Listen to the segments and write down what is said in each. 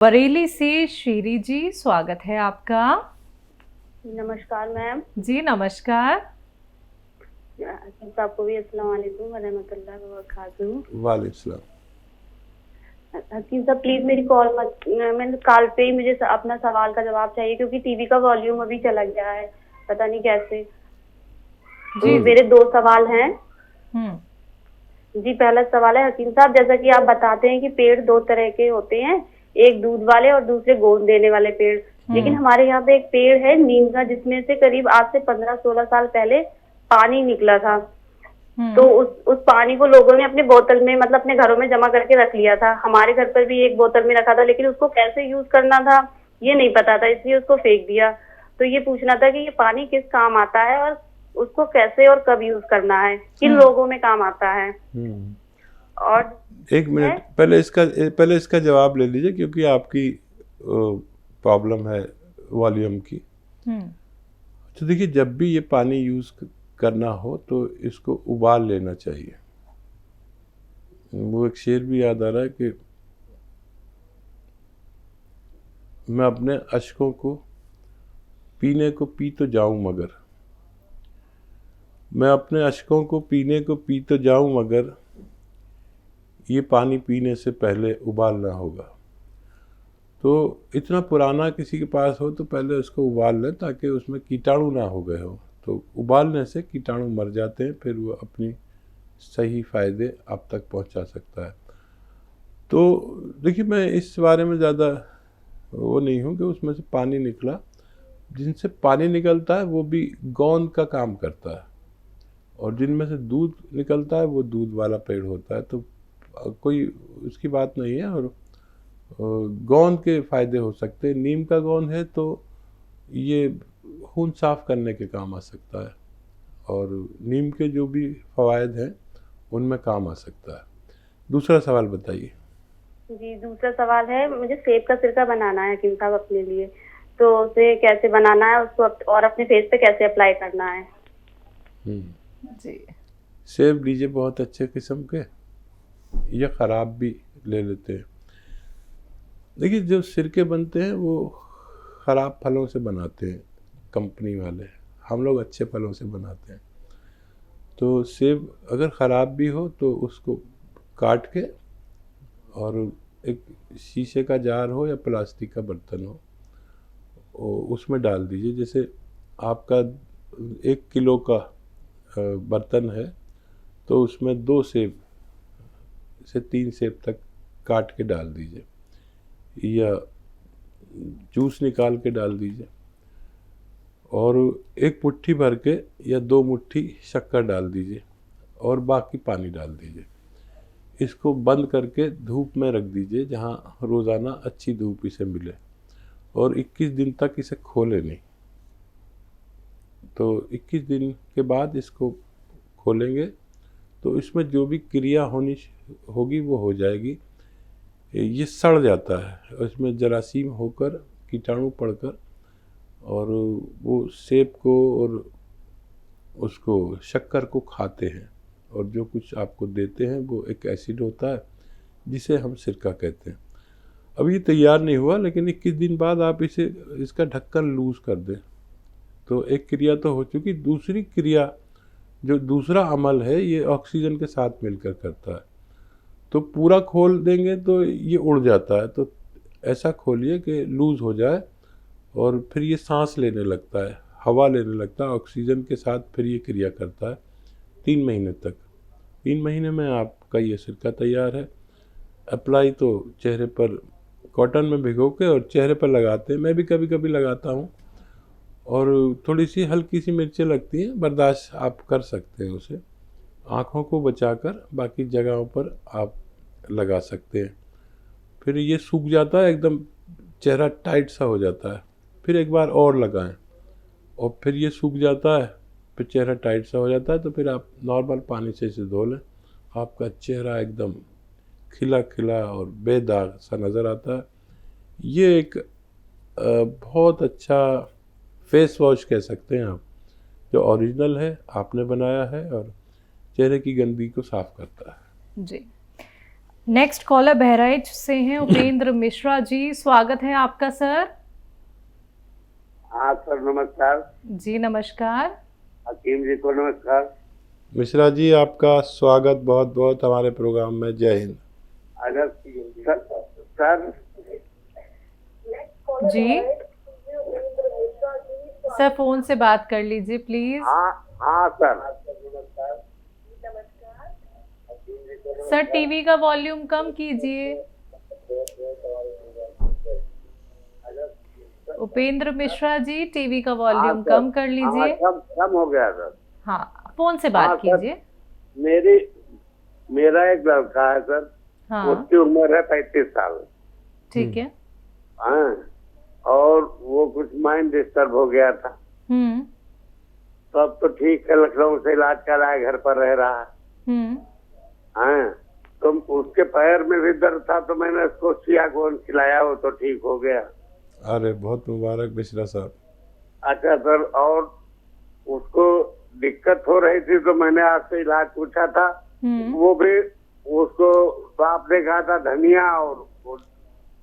बरेली से श्रीरी जी, स्वागत है आपका। नमस्कार मैम। जी नमस्कार। आपको भी अस्सलाम वालेकुम वरहमतुल्लाहि वबरकातुहू। वालेकुम सलाम। हकीम साहब प्लीज मेरी कॉल मत, मैंने कॉल पे ही मुझे अपना सवाल का जवाब चाहिए क्योंकि टीवी का वॉल्यूम अभी चला गया है, पता नहीं कैसे। जी मेरे दो सवाल हैं। हम्म। जी पहला सवाल है हकीम साहब, जैसा कि आप बताते हैं कि पेड़ दो तरह के होते हैं, एक दूध वाले और दूसरे गोंद देने वाले पेड़। लेकिन हमारे यहाँ पे एक पेड़ है नीम का, जिसमें से करीब आज से 15-16 साल पहले पानी निकला था। तो उस पानी को लोगों ने अपने बोतल में, मतलब अपने घरों में जमा करके रख लिया था। हमारे घर पर भी एक बोतल में रखा था, लेकिन उसको कैसे यूज करना था ये नहीं पता था, इसलिए उसको फेंक दिया। तो ये पूछना था कि ये पानी किस काम आता है और उसको कैसे और कब यूज करना है, किन लोगों में काम आता है। और एक मिनट पहले इसका जवाब ले लीजिए, क्योंकि आपकी प्रॉब्लम है वॉल्यूम की। तो देखिए, जब भी ये पानी यूज करना हो तो इसको उबाल लेना चाहिए। वो एक शेर भी याद आ रहा है कि मैं अपने अश्कों को पीने को पी तो जाऊं मगर, मैं अपने अश्कों को पीने को पी तो जाऊं मगर, ये पानी पीने से पहले उबालना होगा। तो इतना पुराना किसी के पास हो तो पहले उसको उबाल लें, ताकि उसमें कीटाणु ना हो गए हो। तो उबालने से कीटाणु मर जाते हैं, फिर वो अपनी सही फ़ायदे आप तक पहुंचा सकता है। तो देखिए, मैं इस बारे में ज़्यादा वो नहीं हूँ कि उसमें से पानी निकला। जिनसे पानी निकलता है वो भी गोंद का काम करता है, और जिनमें से दूध निकलता है वो दूध वाला पेड़ होता है। तो कोई उसकी बात नहीं है। और गोंद के फ़ायदे हो सकते हैं। नीम का गोंद है तो ये खून साफ़ करने के काम आ सकता है, और नीम के जो भी फ़वाइद हैं उनमें काम आ सकता है। दूसरा सवाल बताइए। जी दूसरा सवाल है, मुझे सेब का सिरका बनाना है हकीम साहब अपने लिए, तो उसे कैसे बनाना है उसको, और अपने फेस पे कैसे अप्लाई करना है। जी सेब लीजिए बहुत अच्छे किस्म के, या ख़राब भी ले लेते हैं। देखिए, जो सिरके बनते हैं वो ख़राब फलों से बनाते हैं कंपनी वाले, हम लोग अच्छे फलों से बनाते हैं। तो सेब अगर ख़राब भी हो तो उसको काट के, और एक शीशे का जार हो या प्लास्टिक का बर्तन हो, उसमें डाल दीजिए। जैसे आपका 1 किलो का बर्तन है तो उसमें 2 सेब से 3 सेब तक काट के डाल दीजिए, या जूस निकाल के डाल दीजिए, और 1 मुट्ठी भर के या 2 मुट्ठी शक्कर डाल दीजिए, और बाकी पानी डाल दीजिए। इसको बंद करके धूप में रख दीजिए, जहाँ रोज़ाना अच्छी धूप इसे मिले, और 21 दिन तक इसे खोले नहीं। तो 21 दिन के बाद इसको खोलेंगे तो इसमें जो भी क्रिया होगी वो हो जाएगी। ये सड़ जाता है, उसमें जरासीम होकर, कीटाणु पड़कर, और वो सेब को और उसको शक्कर को खाते हैं, और जो कुछ आपको देते हैं वो एक एसिड होता है जिसे हम सिरका कहते हैं। अब ये तैयार नहीं हुआ, लेकिन 21 दिन बाद आप इसका ढक्कन लूज कर दें तो एक क्रिया तो हो चुकी। दूसरी क्रिया, जो दूसरा अमल है, ये ऑक्सीजन के साथ मिलकर करता है। तो पूरा खोल देंगे तो ये उड़ जाता है। तो ऐसा खोलिए कि लूज़ हो जाए, और फिर ये सांस लेने लगता है, हवा लेने लगता है ऑक्सीजन के साथ। फिर ये क्रिया करता है 3 महीने तक। 3 महीने में आपका ये सिरका तैयार है। अप्लाई तो चेहरे पर कॉटन में भिगो के और चेहरे पर लगाते हैं, मैं भी कभी कभी लगाता हूँ। और थोड़ी सी हल्की सी मिर्चें लगती हैं, बर्दाश्त आप कर सकते हैं उसे। आँखों को बचाकर बाकी जगहों पर आप लगा सकते हैं। फिर ये सूख जाता है एकदम, चेहरा टाइट सा हो जाता है। फिर एक बार और लगाएं, और फिर ये सूख जाता है, फिर चेहरा टाइट सा हो जाता है। तो फिर आप नॉर्मल पानी से इसे धो लें, आपका चेहरा एकदम खिला खिला और बेदाग सा नज़र आता है। ये एक बहुत अच्छा फेस वॉश कह सकते हैं आप, जो ओरिजिनल है, आपने बनाया है, और चेहरे की गंदगी को साफ करता है। जी नेक्स्ट कॉलर बहराइच से हैं उपेंद्र मिश्रा जी, स्वागत है आपका सर। हाँ सर, नमस्कार। जी नमस्कार। हकीम जी को नमस्कार। मिश्रा जी, आपका स्वागत बहुत बहुत हमारे प्रोग्राम में। जय हिंद। अगर सर जी सर फोन से बात कर लीजिए प्लीज। हाँ सर। सर टीवी का वॉल्यूम कम कीजिए। उपेंद्र मिश्रा जी, टीवी का वॉल्यूम कम कर लीजिए। कम हो गया सर। हाँ, फोन से बात कीजिए। मेरा एक लड़का है सर। हाँ, उसकी उम्र है 35 साल। ठीक है। हाँ, और वो कुछ माइंड डिस्टर्ब हो गया था। सब तो ठीक है, लखनऊ से इलाज कराया, घर पर रह रहा। हाँ, तो उसके पैर में भी दर्द था, तो मैंने उसको सियागोन खिलाया, वो तो ठीक हो गया। अरे बहुत मुबारक मिश्रा साहब। अच्छा सर, और उसको दिक्कत हो रही थी तो मैंने आपसे इलाज पूछा था। वो भी उसको तो आपने कहा था धनिया और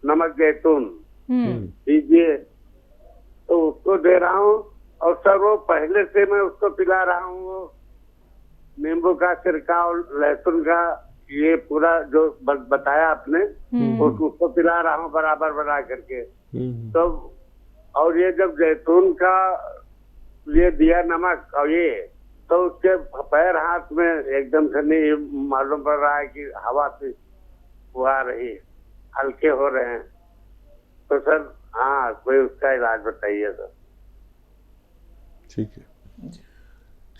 नमक जैतून दीजिए, तो उसको दे रहा हूँ। और सर वो पहले से मैं उसको पिला रहा हूँ, वो नींबू का सिरका और लहसुन का, ये पूरा जो बताया आपने, उसको पिला रहा हूँ बराबर बना करके। तो और ये जब जैतून का ये दिया नमक और ये, तो उसके पैर हाथ में एकदम से नहीं मालूम पड़ रहा है कि हवा से वो आ रही है, हल्के हो रहे हैं। तो सर हाँ, कोई उसका इलाज बताइए सर। ठीक है,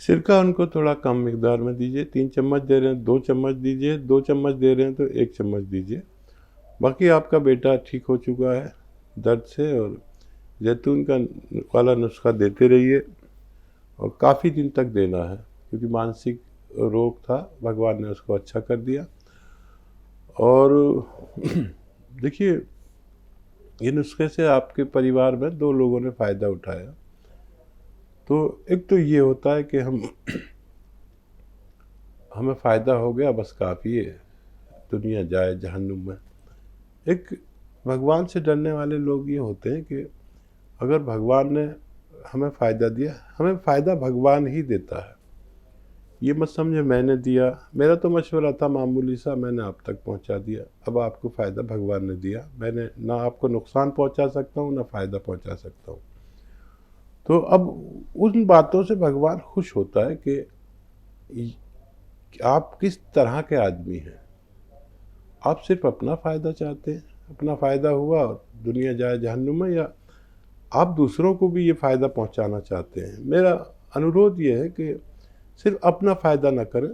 सिरका उनको थोड़ा कम मिकदार में दीजिए। 3 चम्मच दे रहे हैं 2 चम्मच दीजिए, 2 चम्मच दे रहे हैं तो 1 चम्मच दीजिए। बाकी आपका बेटा ठीक हो चुका है दर्द से, और जैतून का वाला नुस्खा देते रहिए, और काफ़ी दिन तक देना है, क्योंकि मानसिक रोग था, भगवान ने उसको अच्छा कर दिया। और देखिए, ये नुस्खे से आपके परिवार में 2 लोगों ने फ़ायदा उठाया। तो एक तो ये होता है कि हमें फ़ायदा हो गया, बस काफ़ी है, दुनिया जाए जहन्नुम में। एक भगवान से डरने वाले लोग ये होते हैं कि अगर भगवान ने हमें फ़ायदा दिया, हमें फ़ायदा भगवान ही देता है। ये मत समझे मैंने दिया, मेरा तो मशवरा था मामूली सा, मैंने आप तक पहुंचा दिया। अब आपको फ़ायदा भगवान ने दिया, मैंने ना आपको नुकसान पहुंचा सकता हूं ना फ़ायदा पहुंचा सकता हूं। तो अब उन बातों से भगवान खुश होता है कि आप किस तरह के आदमी हैं। आप सिर्फ अपना फ़ायदा चाहते हैं, अपना फ़ायदा हुआ और दुनिया जाए जहन्नुम में, या आप दूसरों को भी ये फ़ायदा पहुंचाना चाहते हैं। मेरा अनुरोध ये है कि सिर्फ अपना फ़ायदा ना करें,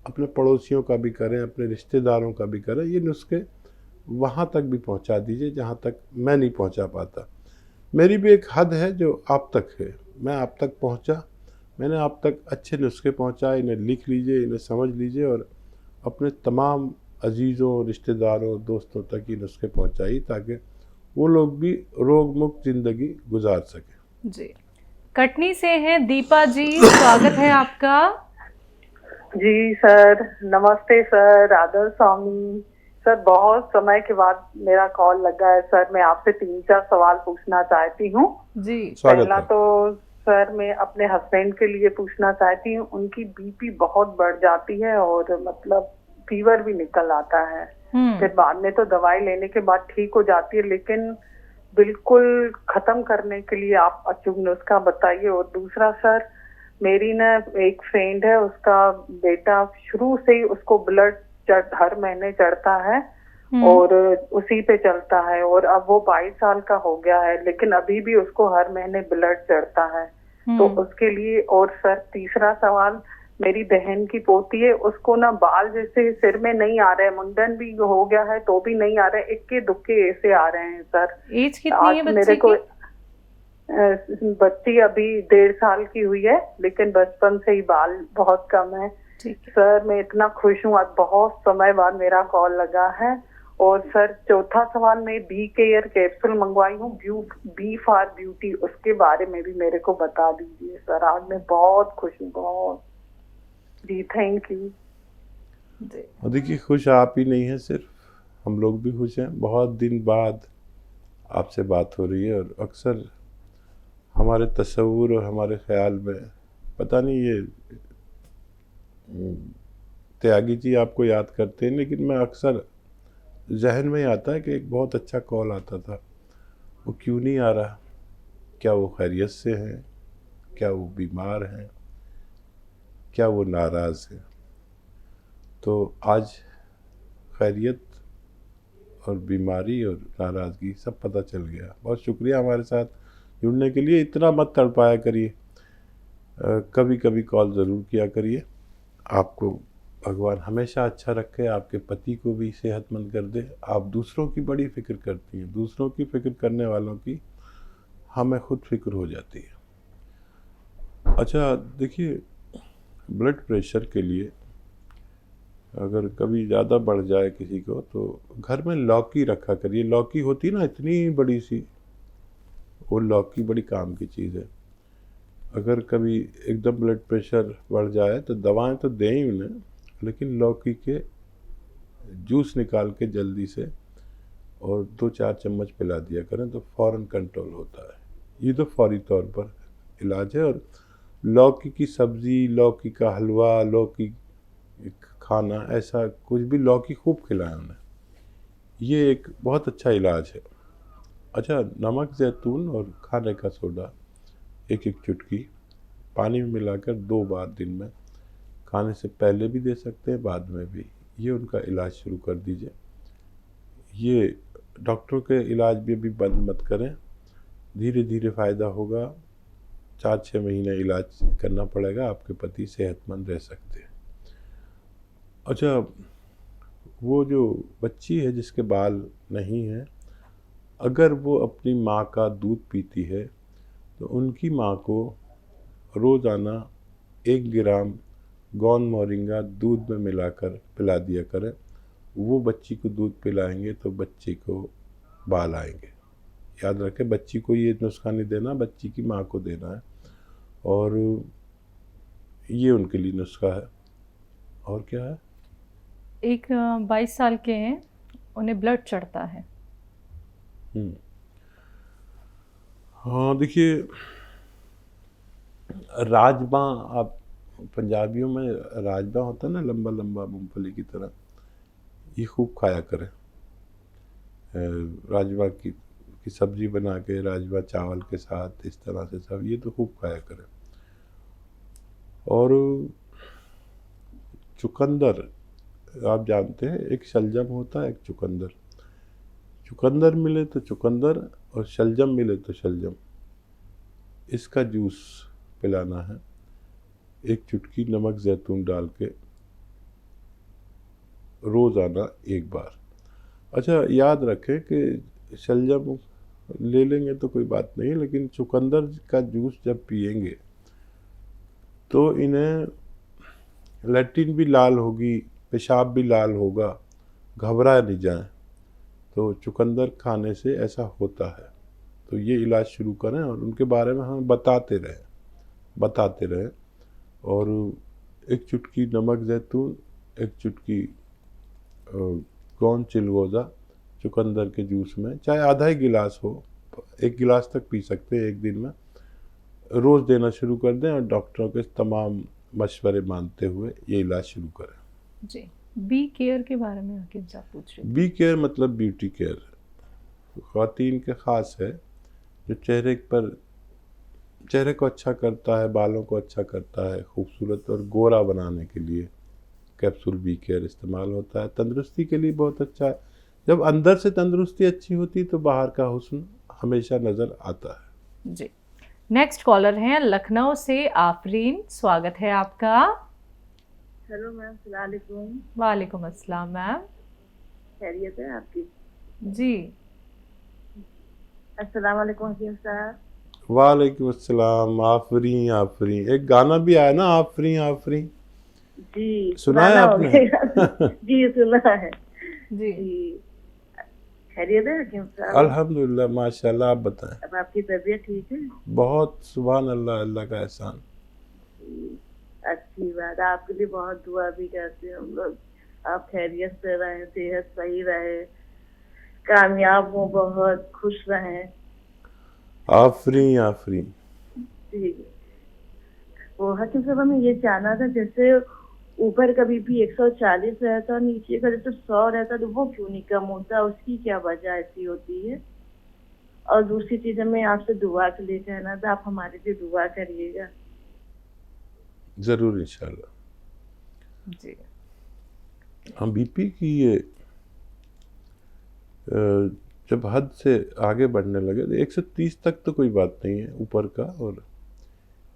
अपने पड़ोसियों का भी करें, अपने रिश्तेदारों का भी करें। ये नुस्खे वहाँ तक भी पहुँचा दीजिए जहाँ तक मैं नहीं पहुँचा पाता। मेरी भी एक हद है जो आप तक है, मैं आप तक पहुँचा, मैंने आप तक अच्छे नुस्खे पहुँचाए। इन्हें लिख लीजिए, इन्हें समझ लीजिए, और अपने तमाम अजीज़ों, रिश्तेदारों, दोस्तों तक ये नुस्खे पहुँचाइए, ताकि वो लोग भी रोग मुक्त ज़िंदगी गुजार सकें। जी, कटनी से हैं दीपा जी, स्वागत है आपका। जी सर, नमस्ते सर, आदर स्वामी। सर बहुत समय के बाद मेरा कॉल लगा है सर, मैं आपसे 3-4 सवाल पूछना चाहती हूँ। जी, पहला तो सर मैं अपने हस्बैंड के लिए पूछना चाहती हूँ, उनकी बीपी बहुत बढ़ जाती है और मतलब फीवर भी निकल आता है। फिर बाद में तो दवाई लेने के बाद ठीक हो जाती है, लेकिन बिल्कुल खत्म करने के लिए आप अचूक नुस्खा बताइए। और दूसरा सर, मेरी ना एक फ्रेंड है, उसका बेटा शुरू से ही उसको ब्लड हर महीने चढ़ता है और उसी पे चलता है, और अब वो 22 साल का हो गया है, लेकिन अभी भी उसको हर महीने ब्लड चढ़ता है। तो उसके लिए। और सर तीसरा सवाल, मेरी बहन की पोती है, उसको ना बाल जैसे सिर में नहीं आ रहे, मुंडन भी हो गया है तो भी नहीं आ रहे, इक्के दुक्के ऐसे आ रहे हैं सर। एज कितनी है बच्ची की? बच्ची अभी 1.5 साल की हुई है, लेकिन बचपन से ही बाल बहुत कम है। सर मैं इतना खुश हूँ, आज बहुत समय बाद मेरा कॉल लगा है। और सर चौथा सवाल, मैं बी केयर कैप्सूल मंगवाई हूँ, बी फॉर ब्यूटी, उसके बारे में भी मेरे को बता दीजिए सर। आज मैं बहुत खुश हूँ, बहुत। जी थैंक यू। जी। और देखिए खुश आप ही नहीं हैं, सिर्फ हम लोग भी खुश हैं। बहुत दिन बाद आपसे बात हो रही है और अक्सर हमारे तस्वुर और हमारे ख्याल में, पता नहीं ये त्यागी जी आपको याद करते हैं, लेकिन मैं अक्सर जहन में ही आता है कि एक बहुत अच्छा कॉल आता था, वो क्यों नहीं आ रहा, क्या वो खैरियत से हैं, क्या वो बीमार हैं, क्या वो नाराज़ हैं। तो आज खैरियत और बीमारी और नाराज़गी सब पता चल गया। बहुत शुक्रिया हमारे साथ जुड़ने के लिए। इतना मत तड़पाया करिए, कभी कभी कॉल ज़रूर किया करिए। आपको भगवान हमेशा अच्छा रखे, आपके पति को भी सेहतमंद कर दे। आप दूसरों की बड़ी फ़िक्र करती हैं, दूसरों की फ़िक्र करने वालों की हमें खुद फ़िक्र हो जाती है। अच्छा देखिए, ब्लड प्रेशर के लिए अगर कभी ज़्यादा बढ़ जाए किसी को तो घर में लौकी रखा करिए। लौकी होती ना इतनी बड़ी सी, वो लौकी बड़ी काम की चीज़ है। अगर कभी एकदम ब्लड प्रेशर बढ़ जाए तो दवाएं तो दें ही उन्हें, लेकिन लौकी के जूस निकाल के जल्दी से और 2-4 चम्मच पिला दिया करें तो फ़ौरन कंट्रोल होता है। ये तो फौरी तौर पर इलाज है। और लौकी की सब्ज़ी, लौकी का हलवा, लौकी खाना, ऐसा कुछ भी, लौकी खूब खिलाएं उन्हें, ये एक बहुत अच्छा इलाज है। अच्छा, नमक, जैतून और खाने का सोडा 1-1 चुटकी पानी में मिलाकर 2 बार दिन में, खाने से पहले भी दे सकते हैं, बाद में भी, ये उनका इलाज शुरू कर दीजिए। ये डॉक्टरों के इलाज भी अभी बंद मत करें, धीरे धीरे फ़ायदा होगा। 4-6 महीने इलाज करना पड़ेगा, आपके पति सेहतमंद रह सकते हैं। अच्छा, वो जो बच्ची है जिसके बाल नहीं हैं, अगर वो अपनी माँ का दूध पीती है तो उनकी माँ को रोज़ाना 1 ग्राम गौन मोरिंगा दूध में मिलाकर पिला दिया करें। वो बच्ची को दूध पिलाएंगे तो बच्चे को बाल आएंगे। याद रखें, बच्ची को ये नुस्खा नहीं देना, बच्ची की माँ को देना है, और ये उनके लिए नुस्खा है। और क्या है? एक 22 साल के हैं, उन्हें ब्लड चढ़ता है। हाँ देखिए, राजमा, आप पंजाबियों में राजमा होता है ना, लंबा लंबा मूंगफली की तरह, ये खूब खाया करें। राजमा की सब्जी बना के, राजमा चावल के साथ, इस तरह से सब, ये तो खूब खाया करें। और चुकंदर, आप जानते हैं, एक शलजम होता है, एक चुकंदर। चुकंदर मिले तो चुकंदर और शलजम मिले तो शलजम, इसका जूस पिलाना है 1 चुटकी नमक जैतून डाल के, रोज़ाना 1 बार। अच्छा, याद रखें कि शलजम ले लेंगे तो कोई बात नहीं, लेकिन चुकंदर का जूस जब पिएंगे तो इन्हें लैट्रिन भी लाल होगी, पेशाब भी लाल होगा, घबरा नहीं जाएं। तो चुकंदर खाने से ऐसा होता है, तो ये इलाज शुरू करें और उनके बारे में हम बताते रहें। और 1 चुटकी नमक जैतून, 1 चुटकी गौन चिलगोज़ा चुकंदर के जूस में, चाहे आधा ही गिलास हो, 1 गिलास तक पी सकते हैं 1 दिन में, रोज़ देना शुरू कर दें और डॉक्टरों के तमाम मशवरे मानते हुए ये इलाज शुरू करें। जी। बी केयर के बारे में हकीम साहब पूछ रहे थे। बी केयर मतलब ब्यूटी केयर, ख़वातीन के ख़ास है, जो चेहरे को अच्छा करता है, बालों को अच्छा करता है, खूबसूरत और गोरा बनाने के लिए कैप्सूल बी केयर इस्तेमाल होता है। तंदुरुस्ती के लिए बहुत अच्छा है। जब अंदर से तंदुरुस्ती अच्छी होती तो बाहर का हुस्न हमेशा नज़र आता है। जी। नेक्स्ट कॉलर हैं लखनऊ से आफरीन, स्वागत है आपका। हेलो मैम, अस्सलाम वालेकुम। वालेकुम अस्सलाम मैम। खैरियत है आपकी? जी। अस्सलाम वालेकुम हकीम साहब। वालेकुम अस्सलाम। आफरीन, एक गाना भी आया ना, आफरीन। जी, सुना है आपने? जी सुना है। जी। खैरियत है हकीम साहब? अल्हम्दुलिल्लाह, माशाल्लाह। आप बताएं। अब आपकी तबीयत ठीक है? बहुत, सुभान अल्लाह, अल्लाह का एहसान। अच्छी बात। आपके लिए बहुत दुआ भी करते हैं हम लोग। आप खैरियत से रहें, सेहत सही रहे, कामयाब हो, बहुत खुश रहें। आफरीन आफरीन। जी। वो हकीम साहब हमें ये जानना था, जैसे ऊपर का बीपी 140 रहता और नीचे का जैसे 100 रहता, तो वो क्यों नहीं कम होता, उसकी क्या वजह ऐसी होती है? और दूसरी चीज हमें आपसे दुआ के लिए कहना था, आप हमारे लिए दुआ करिएगा। ज़रूर इंशाल्लाह। जी। हम बीपी की ये जब हद से आगे बढ़ने लगे तो 130 तक तो कोई बात नहीं है ऊपर का, और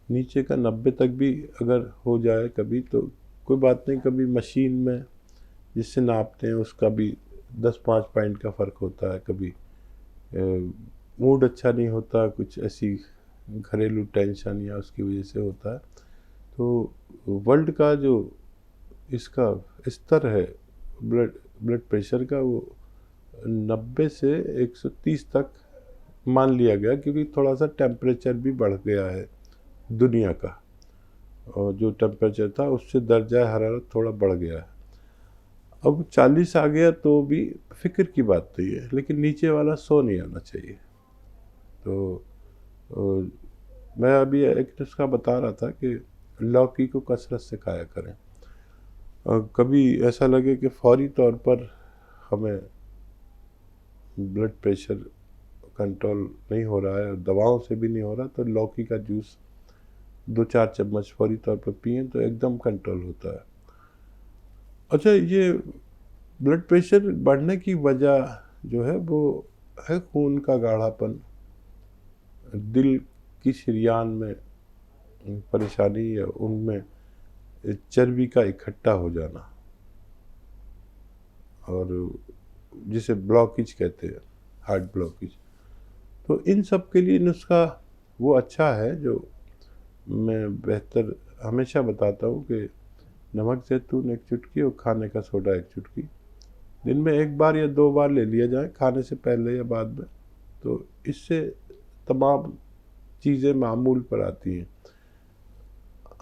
नीचे का 90 तक भी अगर हो जाए कभी तो कोई बात नहीं। कभी मशीन में जिससे नापते हैं उसका भी 10-5 पॉइंट का फ़र्क होता है। कभी मूड अच्छा नहीं होता, कुछ ऐसी घरेलू टेंशन या उसकी वजह से होता है। तो वर्ल्ड का जो इसका स्तर है ब्लड प्रेशर का, वो 90 से 130 तक मान लिया गया, क्योंकि थोड़ा सा टेम्परेचर भी बढ़ गया है दुनिया का, और जो टेम्परेचर था उससे दर्जा हरारत थोड़ा बढ़ गया है। अब 40 आ गया तो भी फिक्र की बात नहीं है, लेकिन नीचे वाला 100 नहीं आना चाहिए। तो मैं अभी एक नुस्खा बता रहा था कि लौकी को कसरत से खाया करें। कभी ऐसा लगे कि फौरी तौर पर हमें ब्लड प्रेशर कंट्रोल नहीं हो रहा है और दवाओं से भी नहीं हो रहा, तो लौकी का जूस 2-4 चम्मच फौरी तौर पर पिएं तो एकदम कंट्रोल होता है। अच्छा, ये ब्लड प्रेशर बढ़ने की वजह जो है वो है खून का गाढ़ापन, दिल की शरियान में परेशानी या उनमें चर्बी का इकट्ठा हो जाना, और जिसे ब्लॉकेज कहते हैं, हार्ट ब्लॉकेज। तो इन सब के लिए नुस्खा वो अच्छा है जो मैं बेहतर हमेशा बताता हूँ कि नमक ज़ैतून 1 चुटकी और खाने का सोडा 1 चुटकी दिन में 1 बार या 2 बार ले लिया जाए, खाने से पहले या बाद में। तो इससे तमाम चीज़ें मामूल पर आती हैं।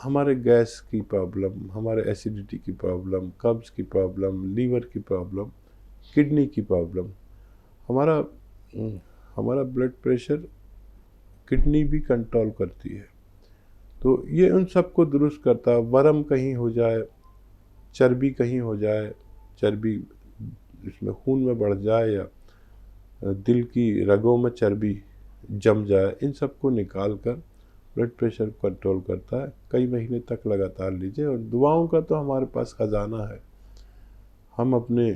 हमारे गैस की प्रॉब्लम, हमारे एसिडिटी की प्रॉब्लम, कब्ज़ की प्रॉब्लम, लीवर की प्रॉब्लम, किडनी की प्रॉब्लम, हमारा ब्लड प्रेशर किडनी भी कंट्रोल करती है। तो ये उन सब को दुरुस्त करता है। वरम कहीं हो जाए, चर्बी कहीं हो जाए, चर्बी इसमें खून में बढ़ जाए या दिल की रगों में चर्बी जम जाए, इन सब को निकाल कर ब्लड प्रेशर कंट्रोल करता है। कई महीने तक लगातार लीजिए, और दुआओं का तो हमारे पास खजाना है। हम अपने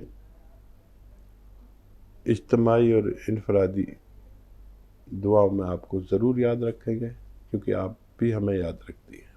इज्तिमाई और इनफरादी दुआओं में आपको ज़रूर याद रखेंगे, क्योंकि आप भी हमें याद रखती हैं।